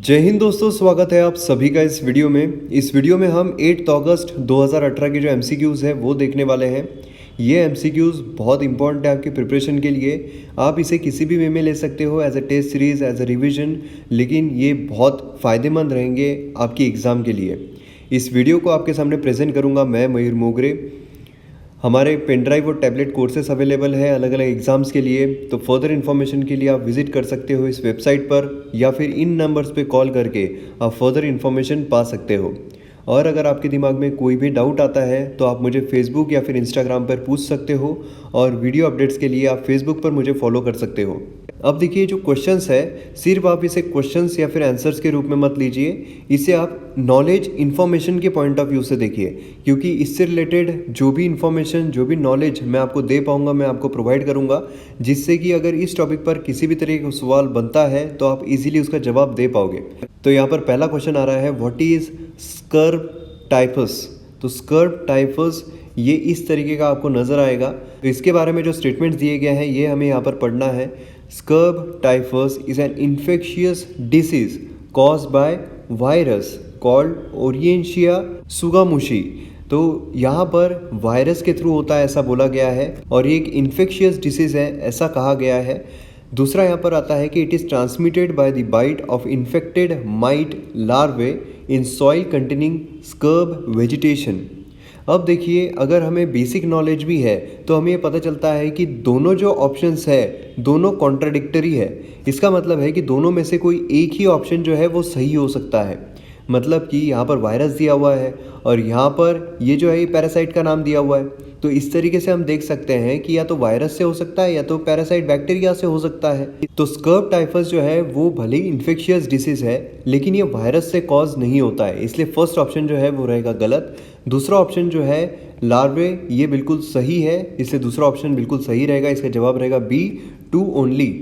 जय हिंद दोस्तों, स्वागत है आप सभी का इस वीडियो में। इस वीडियो में हम 8 अगस्त 2018 के जो एमसीक्यूज़ है वो देखने वाले हैं। ये एमसीक्यूज़ बहुत इंपॉर्टेंट है आपकी प्रिपरेशन के लिए। आप इसे किसी भी वे में ले सकते हो, as a test series, as a revision, लेकिन ये बहुत फ़ायदेमंद रहेंगे आपकी एग्ज़ाम के लिए। इस वीडियो को आपके सामने प्रेजेंट करूँगा मैं, मयूर मोगरे। हमारे पेन ड्राइव और टैबलेट कोर्सेस अवेलेबल है अलग अलग एग्ज़ाम्स के लिए, तो फर्दर इन्फॉर्मेशन के लिए आप विजिट कर सकते हो इस वेबसाइट पर, या फिर इन नंबर्स पे कॉल करके आप फर्दर इन्फॉर्मेशन पा सकते हो। और अगर आपके दिमाग में कोई भी डाउट आता है तो आप मुझे फेसबुक या फिर इंस्टाग्राम पर पूछ सकते हो, और वीडियो अपडेट्स के लिए आप फेसबुक पर मुझे फॉलो कर सकते हो। अब देखिए, जो क्वेश्चंस है सिर्फ आप इसे क्वेश्चंस या फिर आंसर्स के रूप में मत लीजिए, इसे आप नॉलेज इन्फॉर्मेशन के पॉइंट ऑफ व्यू से देखिए, क्योंकि इससे रिलेटेड जो भी इन्फॉर्मेशन, जो भी नॉलेज मैं आपको दे पाऊंगा, मैं आपको प्रोवाइड करूंगा, जिससे कि अगर इस टॉपिक पर किसी भी तरह का सवाल बनता है तो आप इजीली उसका जवाब दे पाओगे। तो यहाँ पर पहला क्वेश्चन आ रहा है, व्हाट इज स्कर्ब टाइफस। तो स्कर्ब टाइफस ये इस तरीके का आपको नज़र आएगा। तो इसके बारे में जो स्टेटमेंट्स दिए गए हैं ये हमें यहाँ पर पढ़ना है। Scrub typhus is an infectious disease caused by virus called Orientia tsutsugamushi. तो यहाँ पर वायरस के थ्रू होता है ऐसा बोला गया है, और ये एक इन्फेक्शियस डिसीज है ऐसा कहा गया है। दूसरा यहाँ पर आता है कि it is transmitted by the bite of infected mite larvae in soil containing scrub vegetation. अब देखिए, अगर हमें बेसिक नॉलेज भी है तो हमें ये पता चलता है कि दोनों जो ऑप्शंस है दोनों कॉन्ट्राडिक्टरी है। इसका मतलब है कि दोनों में से कोई एक ही ऑप्शन जो है वो सही हो सकता है। मतलब कि यहाँ पर वायरस दिया हुआ है और यहाँ पर ये जो है ये पैरासाइट का नाम दिया हुआ है। तो इस तरीके से हम देख सकते हैं कि या तो वायरस से हो सकता है या तो पैरासाइट बैक्टीरिया से हो सकता है। तो स्कर्ब टाइफस जो है वो भले ही इन्फेक्शियस डिसीज है, लेकिन ये वायरस से कॉज नहीं होता है, इसलिए फर्स्ट ऑप्शन जो है वो रहेगा गलत। दूसरा ऑप्शन जो है लार्वे, ये बिल्कुल सही है, इसलिए दूसरा ऑप्शन बिल्कुल सही रहेगा। इसका जवाब रहेगा बी, 2 ओनली।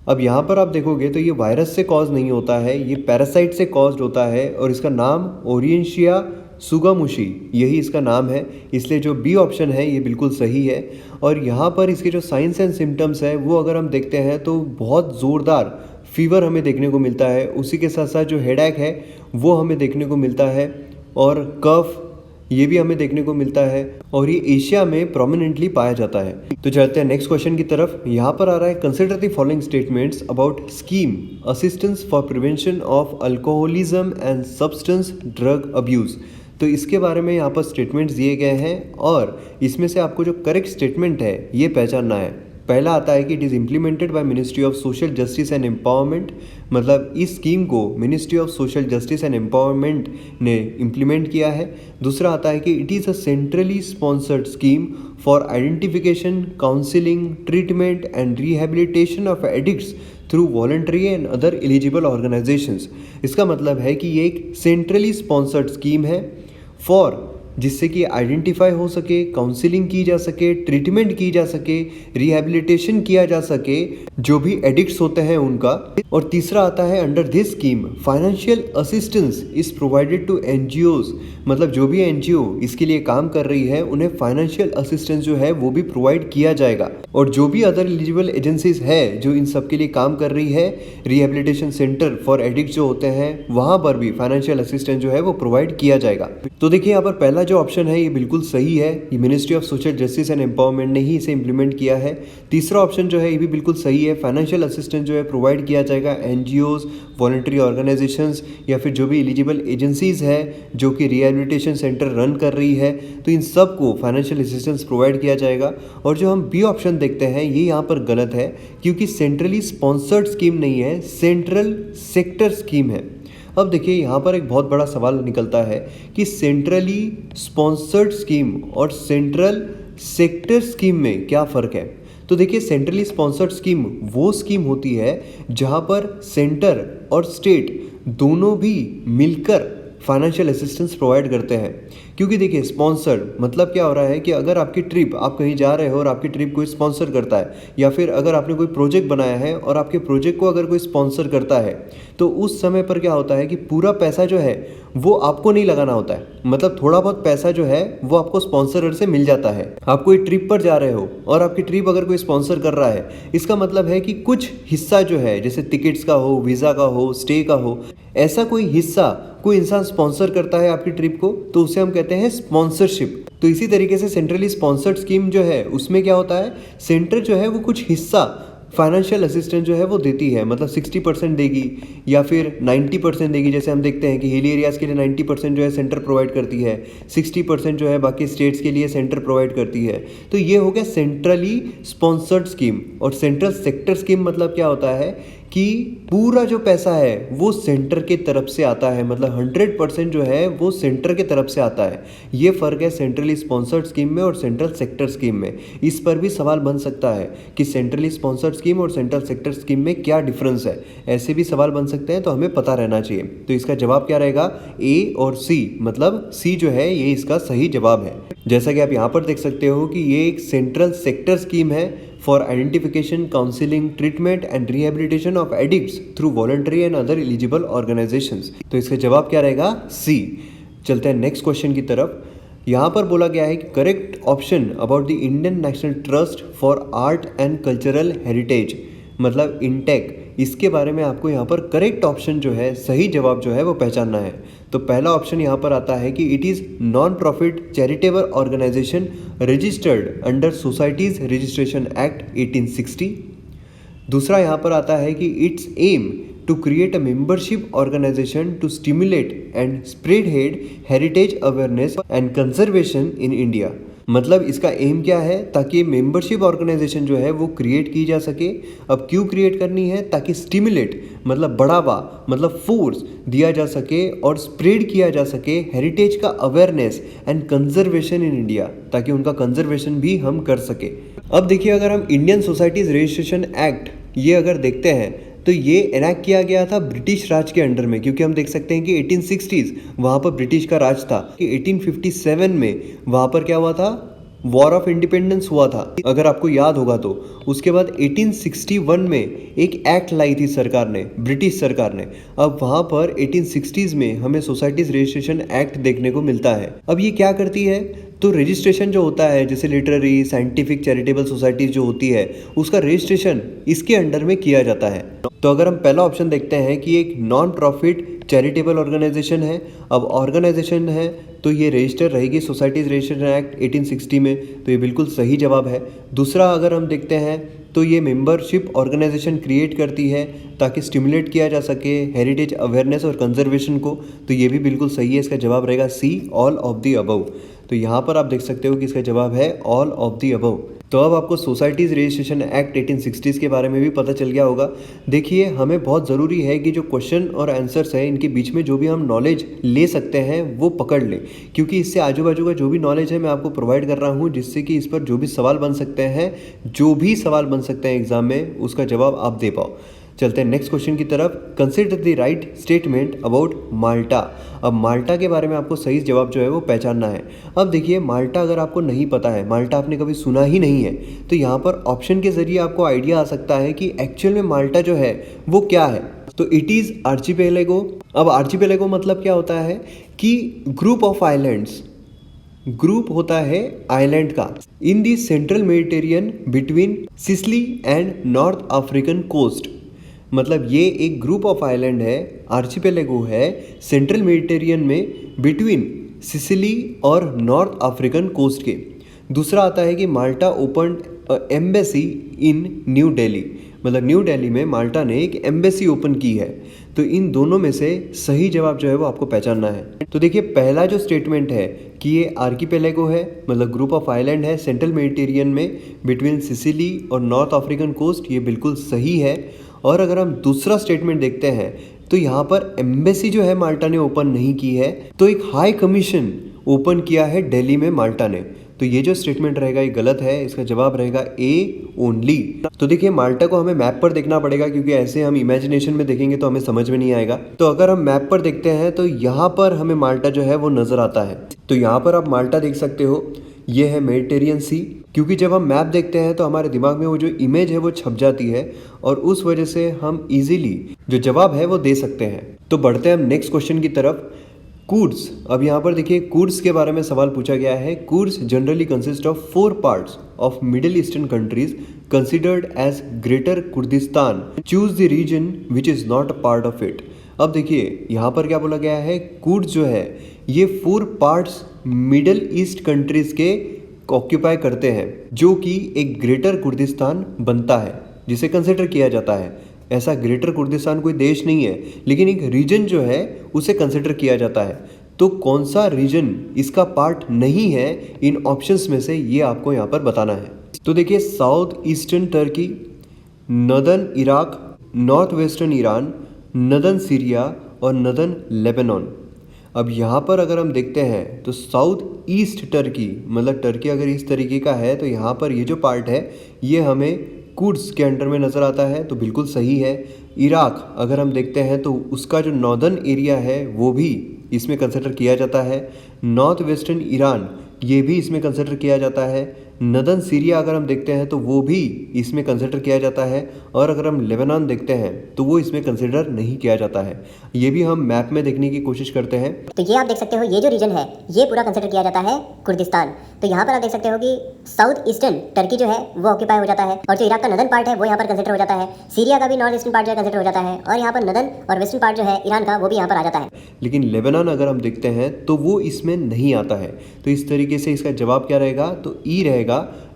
अब यहाँ पर आप देखोगे तो ये वायरस से कॉज नहीं होता है, ये पैरासाइट से कॉज्ड होता है, और इसका नाम ओरिएंशिया सुगामुशी, यही इसका नाम है, इसलिए जो बी ऑप्शन है ये बिल्कुल सही है। और यहाँ पर इसके जो साइंस एंड सिम्टम्स है वो अगर हम देखते हैं तो बहुत ज़ोरदार फीवर हमें देखने को मिलता है, उसी के साथ साथ जो हेडेक है वो हमें देखने को मिलता है, और कफ ये भी हमें देखने को मिलता है, और ये एशिया में प्रोमिनेंटली पाया जाता है। तो चलते हैं नेक्स्ट क्वेश्चन की तरफ। यहाँ पर आ रहा है, consider the following statements about scheme assistance for prevention of alcoholism and substance drug abuse. तो इसके बारे में यहाँ पर स्टेटमेंट्स दिए गए हैं, और इसमें से आपको जो करेक्ट स्टेटमेंट है ये पहचानना है। पहला आता है कि it is implemented by ministry of social justice and empowerment, मतलब इस स्कीम को ministry of social justice and empowerment ने इम्प्लीमेंट किया है। दूसरा आता है कि it is a centrally sponsored scheme for identification, counselling, treatment and rehabilitation of addicts through voluntary and other eligible organisations. इसका मतलब है कि ये एक सेंट्रली स्पॉन्सर्ड स्कीम है फॉर, जिससे कि आइडेंटिफाई हो सके, काउंसलिंग की जा सके, ट्रीटमेंट की जा सके, रिहेबिलिटेशन किया जा सके जो भी एडिक्ट्स होते हैं उनका। और तीसरा आता है, under this scheme financial assistance is provided to NGOs, मतलब जो भी एनजीओ इसके लिए काम कर रही है उन्हें फाइनेंशियल असिस्टेंस जो है वो भी प्रोवाइड किया जाएगा। और जो भी अदर एलिजिबल एजेंसीज है जो इन सब के लिए काम कर रही है, रिहेबिलिटेशन सेंटर फॉर एडिक्ट जो होते हैं वहाँ पर भी फाइनेंशियल असिस्टेंस जो है वो प्रोवाइड किया जाएगा। तो देखिए, यहाँ पर पहला जो ऑप्शन है ये बिल्कुल सही है, ये ministry of social justice and empowerment ने ही इसे इंप्लीमेंट किया है। तीसरा ऑप्शन जो है ये भी बिल्कुल सही है, फाइनेंशियल असिस्टेंस जो है प्रोवाइड किया जाएगा एनजीओज, वॉलंटरी ऑर्गेनाइजेशंस, या फिर जो भी एलिजिबल एजेंसीज है जो कि रिहेबिलिटेशन सेंटर रन कर रही है, तो इन सब को फाइनेंशियल असिस्टेंस प्रोवाइड किया जाएगा। और जो हम बी ऑप्शन देखते हैं ये यहाँ पर गलत है, क्योंकि सेंट्रली स्पॉन्सर्ड स्कीम नहीं है, सेंट्रल सेक्टर स्कीम है। अब देखिए, यहाँ पर एक बहुत बड़ा सवाल निकलता है कि सेंट्रली स्पॉन्सर्ड स्कीम और सेंट्रल सेक्टर स्कीम में क्या फ़र्क है। तो देखिए, सेंट्रली स्पॉन्सर्ड स्कीम वो स्कीम होती है जहाँ पर सेंटर और स्टेट दोनों भी मिलकर फाइनेंशियल असिस्टेंस प्रोवाइड करते हैं। क्योंकि देखिए स्पॉन्सर मतलब क्या हो रहा है कि अगर आपकी ट्रिप, आप कहीं जा रहे हो और आपकी ट्रिप कोई स्पॉन्सर करता है, या फिर अगर आपने कोई प्रोजेक्ट बनाया है और आपके प्रोजेक्ट को अगर कोई स्पॉन्सर करता है, तो उस समय पर क्या होता है कि पूरा पैसा जो है वो आपको नहीं लगाना होता है। मतलब थोड़ा बहुत पैसा जो है वो आपको स्पॉन्सर से मिल जाता है। आप कोई ट्रिप पर जा रहे हो और आपकी ट्रिप अगर कोई स्पॉन्सर कर रहा है, इसका मतलब है कि कुछ हिस्सा जो है, जैसे टिकट्स का हो, वीज़ा का हो, स्टे का हो, ऐसा कोई हिस्सा कोई इंसान स्पॉन्सर करता है आपकी ट्रिप को, तो उसे हम कहते हैं स्पॉन्सरशिप। तो इसी तरीके से सेंट्रली स्पॉन्सर्ड स्कीम जो है उसमें क्या होता है, सेंटर जो है वो कुछ हिस्सा फाइनेंशियल असिस्टेंस जो है वो देती है। मतलब 60% देगी या फिर 90% देगी। जैसे हम देखते हैं कि हिली एरियाज़ के लिए 90% जो है सेंटर प्रोवाइड करती है, 60% जो है बाकी स्टेट्स के लिए सेंटर प्रोवाइड करती है। तो ये हो गया सेंट्रली स्पॉन्सर्ड स्कीम। और सेंट्रल सेक्टर स्कीम मतलब क्या होता है कि पूरा जो पैसा है वो सेंटर के तरफ से आता है। मतलब 100% जो है वो सेंटर के तरफ से आता है। ये फ़र्क है सेंट्रली स्पॉन्सर्ड स्कीम में और सेंट्रल सेक्टर स्कीम में। इस पर भी सवाल बन सकता है कि सेंट्रली स्पॉन्सर्ड स्कीम और सेंट्रल सेक्टर स्कीम में क्या डिफरेंस है। ऐसे भी सवाल बन सकते हैं, तो हमें पता रहना चाहिए। तो इसका जवाब क्या रहेगा, ए और सी। मतलब सी जो है ये इसका सही जवाब है। जैसा कि आप यहाँ पर देख सकते हो कि ये एक सेंट्रल सेक्टर स्कीम है for identification, counselling, treatment and rehabilitation of addicts through voluntary and other eligible organisations. तो इसका जवाब क्या रहेगा, सी। चलते हैं नेक्स्ट क्वेश्चन की तरफ। यहाँ पर बोला गया है कि correct option about the Indian national trust for art and cultural heritage, मतलब इंटेक, इसके बारे में आपको यहाँ पर करेक्ट ऑप्शन जो है, सही जवाब जो है वो पहचानना है। तो पहला ऑप्शन यहाँ पर आता है कि it is non profit charitable organisation registered under Societies Registration Act 1860। दूसरा यहाँ पर आता है कि it's aim to create a membership organisation to stimulate and spread heritage awareness and conservation in India. मतलब इसका एम क्या है, ताकि मेंबरशिप ऑर्गेनाइजेशन जो है वो क्रिएट की जा सके। अब क्यों क्रिएट करनी है, ताकि स्टिमुलेट मतलब बढ़ावा, मतलब फोर्स दिया जा सके और स्प्रेड किया जा सके हेरिटेज का awareness and conservation in India, ताकि उनका कंजर्वेशन भी हम कर सके। अब देखिए, अगर हम इंडियन सोसाइटीज़ रजिस्ट्रेशन एक्ट ये अगर देखते हैं, तो ये इनैक्ट किया गया था ब्रिटिश राज के अंडर में, क्योंकि हम देख सकते हैं कि 1860s वहाँ पर ब्रिटिश का राज था। कि 1857 में वहाँ पर क्या हुआ था, वॉर ऑफ इंडिपेंडेंस हुआ था, अगर आपको याद होगा तो। उसके बाद 1861 में एक एक्ट लाई थी सरकार ने, ब्रिटिश सरकार ने। अब वहाँ पर 1860s में हमें सोसाइटीज़ रजिस्ट्रेशन एक्ट देखने को मिलता है। अब ये क्या करती है, तो रजिस्ट्रेशन जो होता है, जैसे लिटरेरी, साइंटिफिक, चैरिटेबल सोसाइटीज़ जो होती है, उसका रजिस्ट्रेशन इसके अंडर में किया जाता है। तो अगर हम पहला ऑप्शन देखते हैं कि एक नॉन प्रॉफिट चैरिटेबल ऑर्गेनाइजेशन है। अब ऑर्गेनाइजेशन है तो ये रजिस्टर रहेगी सोसाइटीज़ रजिस्ट्रेशन एक्ट 1860 में, तो ये बिल्कुल सही जवाब है। दूसरा अगर हम देखते हैं तो ये मेंबरशिप ऑर्गेनाइजेशन क्रिएट करती है ताकि स्टिमुलेट किया जा सके हेरिटेज अवेयरनेस और कंजर्वेशन को, तो ये भी बिल्कुल सही है। इसका जवाब रहेगा सी, ऑल ऑफ द अबव। तो यहाँ पर आप देख सकते हो कि इसका जवाब है ऑल ऑफ द अबव। तो अब आपको सोसाइटीज़ रजिस्ट्रेशन एक्ट 1860 के बारे में भी पता चल गया होगा। देखिए, हमें बहुत ज़रूरी है कि जो क्वेश्चन और आंसर्स हैं इनके बीच में जो भी हम नॉलेज ले सकते हैं वो पकड़ लें, क्योंकि इससे आजू बाजू का जो भी नॉलेज है मैं आपको प्रोवाइड कर रहा हूँ, जिससे कि इस पर जो भी सवाल बन सकते हैं, एग्जाम में उसका जवाब आप दे पाओ। चलते हैं नेक्स्ट क्वेश्चन की तरफ। Consider the right statement about Malta. अब माल्टा के बारे में आपको सही जवाब जो है वो पहचानना है। अब देखिए, माल्टा अगर आपको नहीं पता है, माल्टा आपने कभी सुना ही नहीं है, तो यहाँ पर ऑप्शन के जरिए आपको आइडिया आ सकता है कि एक्चुअल में माल्टा जो है वो क्या है। तो इट इज़ आर्चिपेलेगो। अब आर्चिपेलेगो मतलब क्या होता है कि ग्रुप ऑफ आइलैंड्स, ग्रुप होता है आइलैंड का in the central Mediterranean between Sicily and north African coast. मतलब ये एक ग्रुप ऑफ आइलैंड है, आर्चिपेलेगो है सेंट्रल मेडिटेरियन में बिटवीन सिसिली और नॉर्थ अफ्रीकन कोस्ट के। दूसरा आता है कि Malta open embassy in New Delhi. मतलब न्यू दिल्ली में माल्टा ने एक एम्बेसी ओपन की है। तो इन दोनों में से सही जवाब जो है वो आपको पहचानना है। तो देखिए, पहला जो स्टेटमेंट है कि ये आर्किपेलेगो है, मतलब ग्रुप ऑफ आइलैंड है सेंट्रल मेडिटेरियन में बिटवीन सिसिली और नॉर्थ अफ्रीकन कोस्ट, ये बिल्कुल सही है। और अगर हम दूसरा स्टेटमेंट देखते हैं तो यहाँ पर एम्बेसी जो है माल्टा ने ओपन नहीं की है, तो एक हाई कमीशन ओपन किया है दिल्ली में माल्टा ने। तो ये जो स्टेटमेंट रहेगा ये गलत है, इसका जवाब रहेगा ए ओनली। तो देखिए माल्टा को हमें मैप पर देखना पड़ेगा, क्योंकि ऐसे हम इमेजिनेशन में देखेंगे तो हमें समझ में नहीं आएगा। तो अगर हम मैप पर देखते हैं तो यहाँ पर हमें माल्टा जो है वो नजर आता है। तो यहाँ पर आप माल्टा देख सकते हो, ये है मेडिटेरियन सी। क्योंकि जब हम मैप देखते हैं तो हमारे दिमाग में वो जो इमेज है वो छप जाती है और उस वजह से हम इजीली जो जवाब है वो दे सकते हैं। तो बढ़ते हैं हम नेक्स्ट क्वेश्चन की तरफ। कूड्स, अब यहाँ पर देखिए कूड्स के बारे में सवाल पूछा गया है। Kurds generally consist of 4 parts of Middle Eastern countries considered as Greater Kurdistan. Choose the region which is not a part of it. अब देखिए यहाँ पर क्या बोला गया है, कूड्स जो है ये 4 पार्ट्स मिडिल ईस्ट कंट्रीज के ऑक्यूपाई करते हैं, जो कि एक ग्रेटर कुर्दिस्तान बनता है, जिसे कंसिडर किया जाता है। ऐसा ग्रेटर कुर्दिस्तान कोई देश नहीं है, लेकिन एक रीजन जो है उसे कंसिडर किया जाता है। तो कौन सा रीजन इसका पार्ट नहीं है इन ऑप्शंस में से, ये आपको यहाँ पर बताना है। तो देखिए south eastern Turkey, northern Iraq, north western Iran, northern Syria और नदर्न लेबनान। अब यहाँ पर अगर हम देखते हैं तो साउथ ईस्ट टर्की, मतलब टर्की अगर इस तरीके का है तो यहाँ पर ये जो पार्ट है ये हमें कुर्ड्स के अंडर में नज़र आता है, तो बिल्कुल सही है। इराक अगर हम देखते हैं तो उसका जो नॉर्दर्न एरिया है वो भी इसमें कंसिडर किया जाता है। नॉर्थ वेस्टर्न ईरान ये भी इसमें कंसिडर किया जाता है। नदर्न सीरिया अगर हम देखते हैं तो वो भी इसमें कंसिडर किया जाता है। और अगर हम लेबनान देखते हैं तो वो इसमें कंसिडर नहीं किया जाता है। ये भी हम मैप में देखने की कोशिश करते हैं। तो ये आप देख सकते हो, ये जो रीजन है ये पूरा कंसिडर किया जाता है कुर्दिस्तान। तो यहाँ पर आप देख सकते हो कि साउथ ईस्टर्न टर्की जो है वो ऑक्यूपाई हो जाता है, और जो इराक का नदर्न पार्ट है वो यहाँ पर कंसिडर हो जाता है। सीरिया का भी नॉर्थ ईस्टर्न पार्ट जो है कंसिडर हो जाता है, और यहाँ पर नदर्न और वेस्टर्न पार्ट जो है ईरान का वो भी यहाँ पर आ जाता है। लेकिन लेबनान अगर हम देखते हैं तो वो इसमें नहीं आता है। तो इस तरीके से इसका जवाब क्या रहेगा, तो ई रहेगा,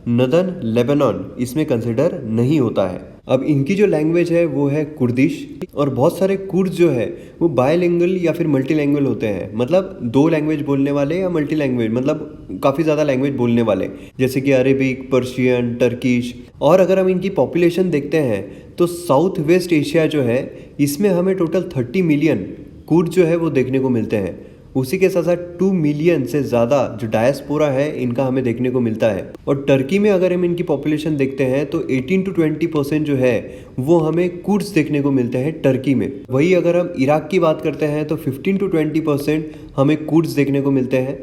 नदर्न लेबनान इसमें कंसिडर नहीं होता है। अब इनकी जो लैंग्वेज है वो है कुर्दिश, और बहुत सारे कुर्द जो है वो बायलिंगुअल या फिर मल्टीलैंग्वेज होते हैं, मतलब 2 लैंग्वेज बोलने वाले या मल्टी लैंग्वेज, मतलब काफ़ी ज़्यादा लैंग्वेज बोलने वाले, जैसे कि अरेबिक, पर्शियन, टर्किश। और अगर हम इनकी पॉपुलेशन देखते हैं तो साउथ वेस्ट एशिया जो है इसमें हमें टोटल 30 मिलियन कुर्द जो है वो देखने को मिलते हैं। उसी के साथ साथ 2 मिलियन से ज़्यादा जो डायस्पोरा है इनका हमें देखने को मिलता है। और टर्की में अगर हम इनकी पॉपुलेशन देखते हैं तो 18 to 20% जो है वो हमें कुर्ड्स देखने को मिलते हैं टर्की में। वही अगर हम इराक की बात करते हैं तो 15 to 20% हमें कुर्ड्स देखने को मिलते हैं।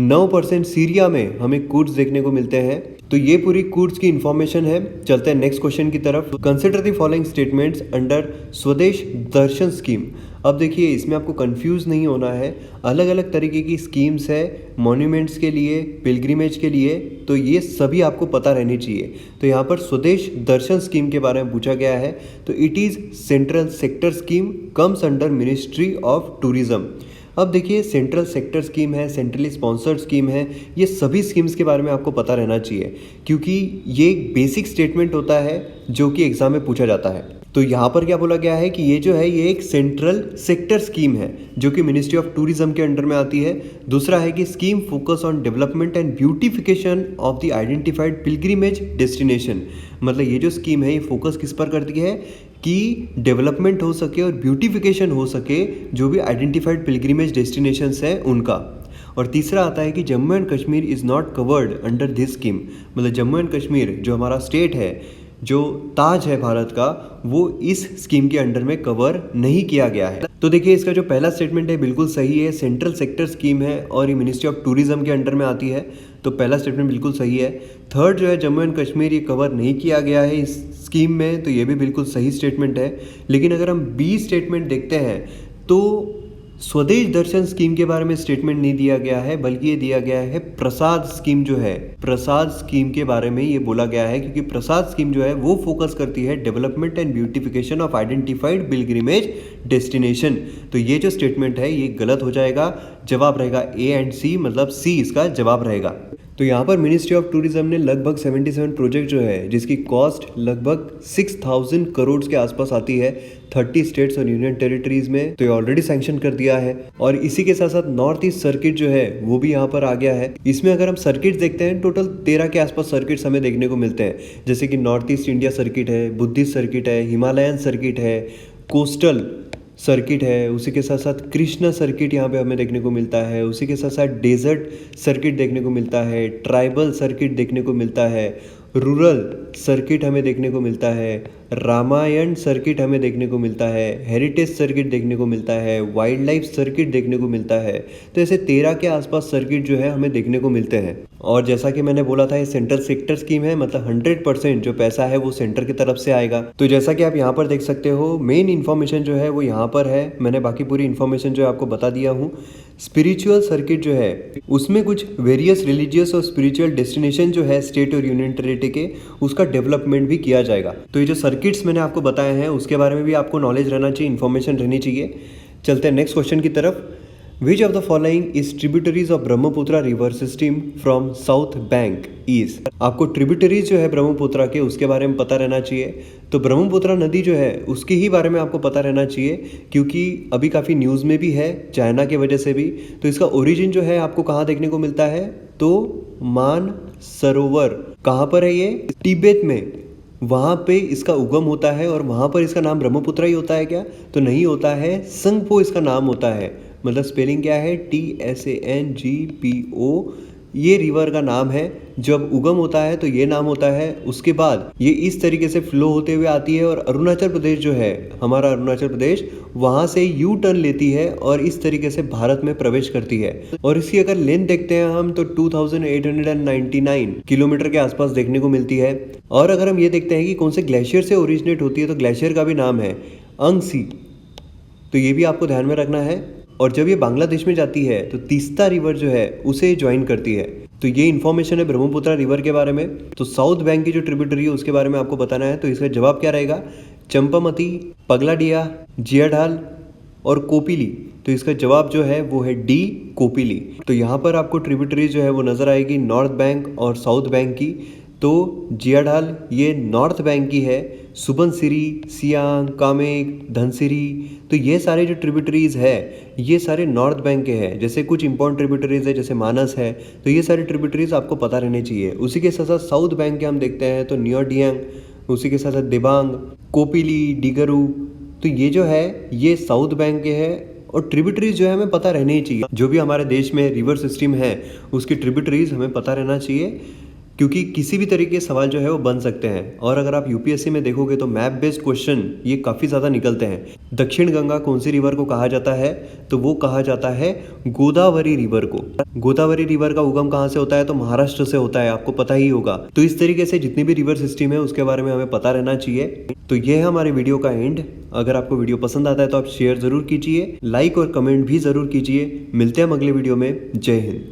9% सीरिया में हमें कुर्ड्स देखने को मिलते हैं। तो ये पूरी कुर्ड्स की इंफॉर्मेशन है। चलते हैं नेक्स्ट क्वेश्चन की तरफ। Consider the following statements under स्वदेश दर्शन स्कीम। अब देखिए इसमें आपको कंफ्यूज नहीं होना है, अलग अलग तरीके की स्कीम्स है मॉन्यूमेंट्स के लिए, पिलग्रिमेज के लिए, तो ये सभी आपको पता रहनी चाहिए। तो यहाँ पर स्वदेश दर्शन स्कीम के बारे में पूछा गया है। तो it is central sector scheme, comes under ministry of tourism. अब देखिए सेंट्रल सेक्टर स्कीम है, सेंट्रली स्पॉन्सर्ड स्कीम है, ये सभी स्कीम्स के बारे में आपको पता रहना चाहिए, क्योंकि ये एक बेसिक स्टेटमेंट होता है जो कि एग्जाम में पूछा जाता है। तो यहाँ पर क्या बोला गया है कि ये जो है ये एक सेंट्रल सेक्टर स्कीम है जो कि मिनिस्ट्री ऑफ टूरिज्म के अंडर में आती है। दूसरा है कि scheme focus on development and beautification of the identified pilgrimage destination. मतलब ये जो स्कीम है ये फोकस किस पर करती है कि डेवलपमेंट हो सके और ब्यूटिफिकेशन हो सके जो भी आइडेंटिफाइड पिलग्रिमेज डेस्टिनेशंस हैं उनका। और तीसरा आता है कि Jammu and Kashmir is not covered under this scheme. मतलब जम्मू एंड कश्मीर जो हमारा स्टेट है, जो ताज है भारत का, वो इस स्कीम के अंडर में कवर नहीं किया गया है। तो देखिए इसका जो पहला स्टेटमेंट है बिल्कुल सही है, सेंट्रल सेक्टर स्कीम है और ये मिनिस्ट्री ऑफ टूरिज्म के अंडर में आती है, तो पहला स्टेटमेंट बिल्कुल सही है। थर्ड जो है जम्मू एंड कश्मीर ये कवर नहीं किया गया है इस स्कीम में, तो ये भी बिल्कुल सही स्टेटमेंट है। लेकिन अगर हम बी स्टेटमेंट देखते हैं तो स्वदेश दर्शन स्कीम के बारे में स्टेटमेंट नहीं दिया गया है, बल्कि ये दिया गया है प्रसाद स्कीम जो है, प्रसाद स्कीम के बारे में ये बोला गया है, क्योंकि प्रसाद स्कीम जो है वो फोकस करती है development and beautification of identified pilgrimage destination. तो ये जो स्टेटमेंट है ये गलत हो जाएगा, जवाब रहेगा ए एंड सी, मतलब सी इसका जवाब रहेगा। तो यहाँ पर मिनिस्ट्री ऑफ टूरिज्म ने लगभग 77 प्रोजेक्ट जो है जिसकी कॉस्ट लगभग 6000 करोड़ के आसपास आती है 30 स्टेट्स और यूनियन टेरिटरीज में, तो ये ऑलरेडी सैंक्शन कर दिया है। और इसी के साथ साथ नॉर्थ ईस्ट सर्किट जो है वो भी यहाँ पर आ गया है। इसमें अगर हम सर्किट देखते हैं टोटल 13 के आसपास सर्किट्स हमें देखने को मिलते हैं, जैसे कि नॉर्थ ईस्ट इंडिया सर्किट है, बुद्धिस्ट सर्किट है, हिमालयन सर्किट है, कोस्टल सर्किट है, उसी के साथ साथ कृष्णा सर्किट यहाँ पे हमें देखने को मिलता है, उसी के साथ साथ डेजर्ट सर्किट देखने को मिलता है, ट्राइबल सर्किट देखने को मिलता है, रूरल सर्किट हमें देखने को मिलता है, रामायण सर्किट हमें देखने को मिलता है, हेरिटेज सर्किट देखने को मिलता है, वाइल्ड लाइफ सर्किट देखने को मिलता है। तो ऐसे 13 के आसपास सर्किट जो है हमें देखने को मिलते हैं। और जैसा कि मैंने बोला था, ये सेंट्रल सेक्टर स्कीम है, मतलब 100% जो पैसा है वो सेंटर की तरफ से आएगा। तो जैसा कि आप यहाँ पर देख सकते हो, मेन इन्फॉर्मेशन जो है वो यहाँ पर है। मैंने बाकी पूरी इन्फॉर्मेशन जो है आपको बता दिया हूँ। स्पिरिचुअल सर्किट जो है उसमें कुछ वेरियस रिलीजियस और स्पिरिचुअल डेस्टिनेशन जो है स्टेट और यूनियन टेरिटरी के, उसका डेवलपमेंट भी किया जाएगा। तो ये जो सर्किट्स मैंने आपको बताए हैं उसके बारे में भी आपको नॉलेज रहना चाहिए, इन्फॉर्मेशन रहनी चाहिए। चलते हैं नेक्स्ट क्वेश्चन की तरफ। Which of the following is tributaries of Brahmaputra river system from south bank is. आपको ट्रिब्यूटरीज जो है ब्रह्मपुत्रा के उसके बारे में पता रहना चाहिए। तो ब्रह्मपुत्रा नदी जो है उसके ही बारे में आपको पता रहना चाहिए, क्योंकि अभी काफ़ी न्यूज़ में भी है चाइना के वजह से भी। तो इसका ओरिजिन जो है आपको कहाँ देखने को मिलता है, तो मान सरोवर कहाँ पर है, ये तिब्बत में, वहाँ पे इसका उगम होता है। और वहाँ पर इसका नाम ब्रह्मपुत्रा ही होता है क्या, तो नहीं होता है, संगपो इसका नाम होता है। मतलब स्पेलिंग क्या है, TSANGPO, ये रिवर का नाम है। जब उगम होता है तो ये नाम होता है। उसके बाद ये इस तरीके से फ्लो होते हुए आती है और अरुणाचल प्रदेश जो है, हमारा अरुणाचल प्रदेश, वहाँ से यू टर्न लेती है और इस तरीके से भारत में प्रवेश करती है। और इसकी अगर लेंथ देखते हैं हम तो 2899 किलोमीटर के आसपास देखने को मिलती है। और अगर हम ये देखते हैं कि कौन से ग्लेशियर से ओरिजिनेट होती है, तो ग्लेशियर का भी नाम है अंगसी। तो ये भी आपको ध्यान में रखना है। और जब ये बांग्लादेश में जाती है तो तीस्ता रिवर जो है उसे ज्वाइन करती है। तो ये इन्फॉर्मेशन है ब्रह्मपुत्रा रिवर के बारे में। तो साउथ बैंक की जो ट्रिब्यूटरी है उसके बारे में आपको बताना है। तो इसका जवाब क्या रहेगा, चंपामती, पगलाडिया, जियाढाल और कोपिली। तो इसका जवाब जो है वो है डी, कोपिली। तो यहाँ पर आपको ट्रिब्यूटरी जो है वो नजर आएगी नॉर्थ बैंक और साउथ बैंक की। तो जियाढाल ये नॉर्थ बैंक की है, सुबनसिरी, सियांग, कामेंग, धनसिरी, तो ये सारे जो ट्रिब्यूटरीज है ये सारे नॉर्थ बैंक के हैं। जैसे कुछ इंपॉर्टेंट ट्रिब्यूटरीज है जैसे मानस है, तो ये सारे ट्रिब्यूटरीज आपको पता रहने चाहिए। उसी के साथ साथ साउथ बैंक के हम देखते हैं तो न्योडियांग, उसी के साथ साथ दिबांग, कोपिली, डिगरू, तो ये जो है ये साउथ बैंक के हैं। और ट्रिब्यूटरीज जो है हमें पता रहनी ही चाहिए। जो भी हमारे देश में रिवर सिस्टम है उसकी ट्रिब्यूटरीज हमें पता रहना चाहिए, क्योंकि किसी भी तरीके के सवाल जो है वो बन सकते हैं। और अगर आप यूपीएससी में देखोगे तो मैप बेस्ड क्वेश्चन ये काफ़ी ज़्यादा निकलते हैं। दक्षिण गंगा कौन सी रिवर को कहा जाता है, तो वो कहा जाता है गोदावरी रिवर को। गोदावरी रिवर का उगम कहाँ से होता है, तो महाराष्ट्र से होता है, आपको पता ही होगा। तो इस तरीके से जितनी भी रिवर सिस्टम है उसके बारे में हमें पता रहना चाहिए। तो ये है हमारे वीडियो का एंड। अगर आपको वीडियो पसंद आता है तो आप शेयर ज़रूर कीजिए, लाइक और कमेंट भी ज़रूर कीजिए। मिलते हैं हम अगले वीडियो में। जय हिंद।